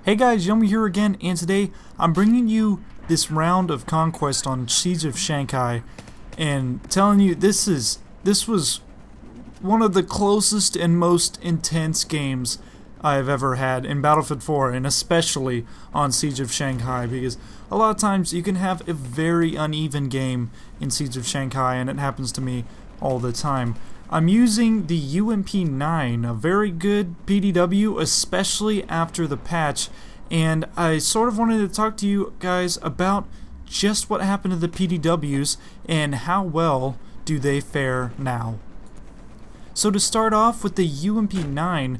Hey guys, Yomi here again, and today I'm bringing you this round of conquest on Siege of Shanghai, and telling you this was one of the closest and most intense games I've ever had in Battlefield 4, and especially on Siege of Shanghai, because a lot of times you can have a very uneven game in Siege of Shanghai, and it happens to me all the time. I'm using the UMP9, a very good PDW, especially after the patch, and I sort of wanted to talk to you guys about just what happened to the PDWs and how well do they fare now. So to start off with the UMP9,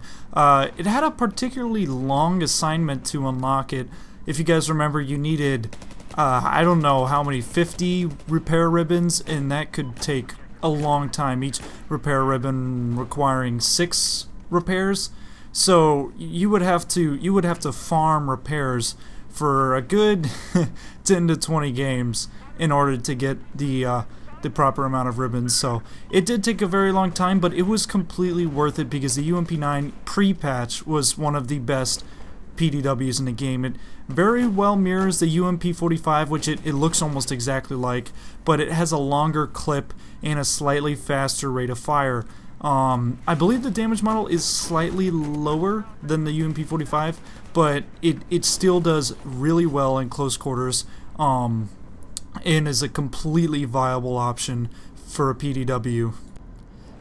it had a particularly long assignment to unlock it. If you guys remember, you needed, I don't know how many, 50 repair ribbons, and that could take a long time, each repair ribbon requiring 6 repairs. So you would have to farm repairs for a good 10 to 20 games in order to get the proper amount of ribbons. So it did take a very long time, but it was completely worth it because the UMP9 pre-patch was one of the best PDWs in the game. It very well mirrors the UMP45, which it looks almost exactly like, but it has a longer clip and a slightly faster rate of fire. I believe the damage model is slightly lower than the UMP45, but it still does really well in close quarters, and is a completely viable option for a PDW.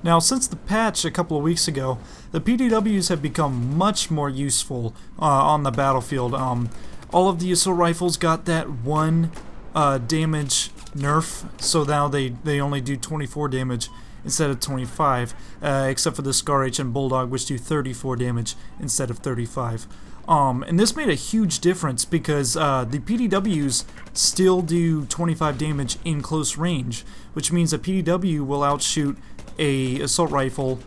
Now, since the patch a couple of weeks ago, the PDWs have become much more useful on the battlefield. All of the assault rifles got that 1 damage nerf, so now they only do 24 damage instead of 25, except for the Scar H and Bulldog, which do 34 damage instead of 35. And this made a huge difference because the PDWs still do 25 damage in close range, which means a PDW will outshoot a assault rifle,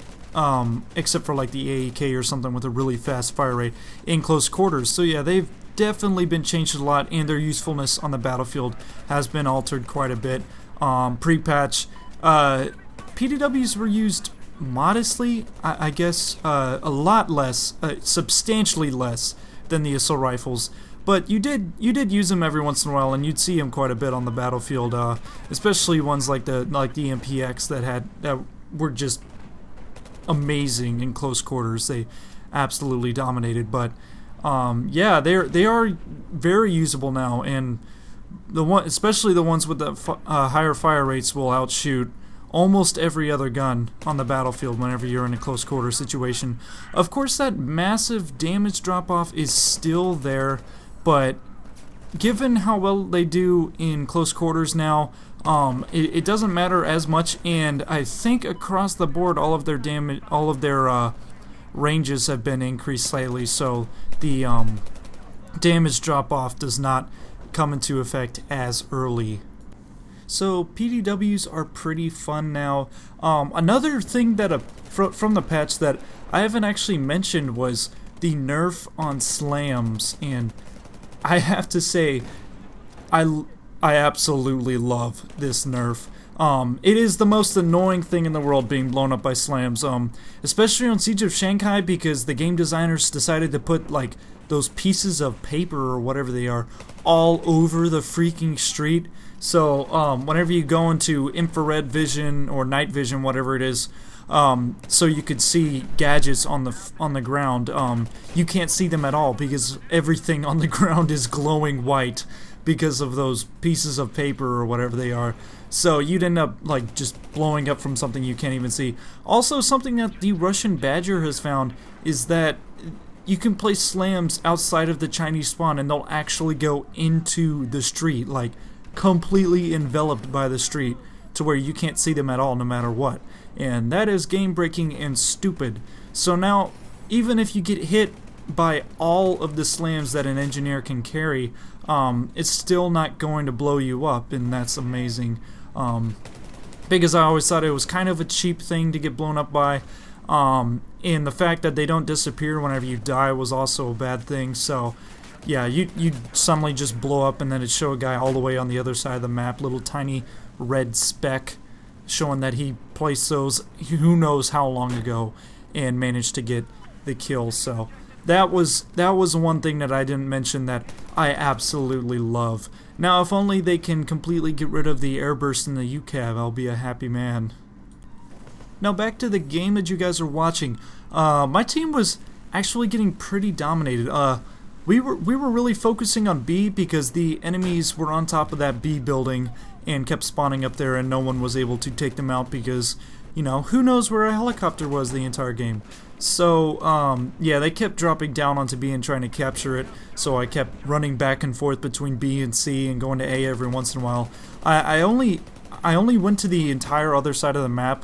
except for like the AEK or something with a really fast fire rate in close quarters. So yeah, they've definitely been changed a lot, and their usefulness on the battlefield has been altered quite a bit. Pre-patch, PDWs were used modestly, I guess, a lot less, substantially less than the assault rifles. But you did use them every once in a while, and you'd see them quite a bit on the battlefield, especially ones like the MPX that were just amazing in close quarters. They absolutely dominated. But yeah, they are very usable now, and especially the ones with the higher fire rates will outshoot almost every other gun on the battlefield whenever you're in a close quarter situation. Of course, that massive damage drop-off is still there, but given how well they do in close quarters now, it doesn't matter as much, and I think across the board all of their ranges have been increased slightly, so the damage drop-off does not come into effect as early. So PDWs are pretty fun now. Another thing that from the patch that I haven't actually mentioned was the nerf on slams, and I have to say I absolutely love this nerf. It is the most annoying thing in the world being blown up by slams, especially on Siege of Shanghai, because the game designers decided to put like those pieces of paper or whatever they are all over the freaking street. So whenever you go into infrared vision or night vision, whatever it is, so you could see gadgets on the ground, you can't see them at all because everything on the ground is glowing white because of those pieces of paper or whatever they are. So you'd end up like just blowing up from something you can't even see. Also, something that the Russian Badger has found is that you can place slams outside of the Chinese spawn and they'll actually go into the street, like completely enveloped by the street to where you can't see them at all no matter what. And that is game breaking and stupid. So now, even if you get hit by all of the slams that an engineer can carry, it's still not going to blow you up, and that's amazing. Because I always thought it was kind of a cheap thing to get blown up by, and the fact that they don't disappear whenever you die was also a bad thing. So yeah, you suddenly just blow up and then it show a guy all the way on the other side of the map, little tiny red speck showing that he placed those who knows how long ago and managed to get the kill. So that was one thing that I didn't mention that I absolutely love. Now, if only they can completely get rid of the airburst in the UCAV, I'll be a happy man. Now back to the game that you guys are watching. My team was actually getting pretty dominated. We were really focusing on B because the enemies were on top of that B building and kept spawning up there, and no one was able to take them out because, you know, who knows where a helicopter was the entire game. So, yeah, they kept dropping down onto B and trying to capture it, so I kept running back and forth between B and C and going to A every once in a while. I only went to the entire other side of the map,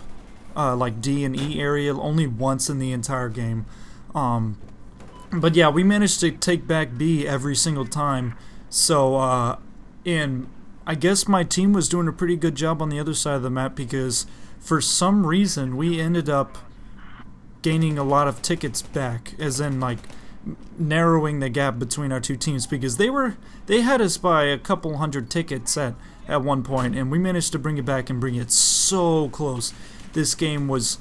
like D and E area, only once in the entire game. But yeah, we managed to take back B every single time, so, and I guess my team was doing a pretty good job on the other side of the map because for some reason we ended up gaining a lot of tickets back, as in like narrowing the gap between our two teams, because they had us by a couple hundred tickets at one point, and we managed to bring it back and bring it so close. This game was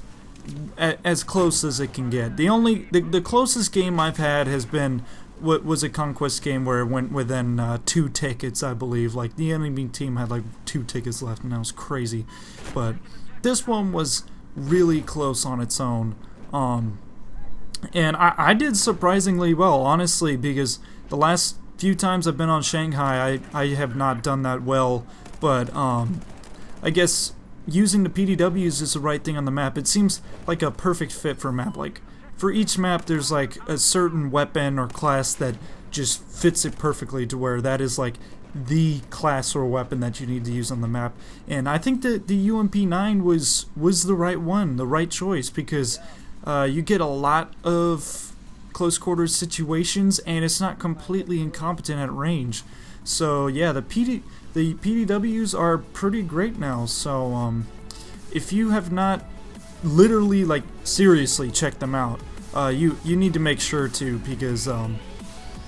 as close as it can get. The closest game I've had has been what was a conquest game where it went within 2 tickets, I believe. Like the enemy team had like 2 tickets left, and that was crazy. But this one was really close on its own. And I did surprisingly well, honestly, because the last few times I've been on Shanghai, I have not done that well. But I guess using the PDWs is the right thing on the map. It seems like a perfect fit for a map. Like for each map, there's like a certain weapon or class that just fits it perfectly to where that is like the class or weapon that you need to use on the map. And I think that the UMP9 was the right one, the right choice, because you get a lot of close quarters situations, and it's not completely incompetent at range. So yeah, the PDWs are pretty great now. So if you have not literally, like, seriously checked them out, you need to make sure to, because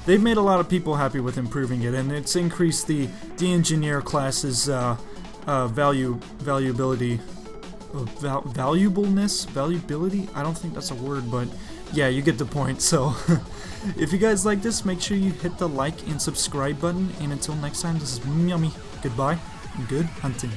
they've made a lot of people happy with improving it, and it's increased the engineer class's valuability. Valuability? I don't think that's a word, but yeah, you get the point. So if you guys like this, make sure you hit the like and subscribe button, and until next time, this is Yummy. Goodbye and good hunting.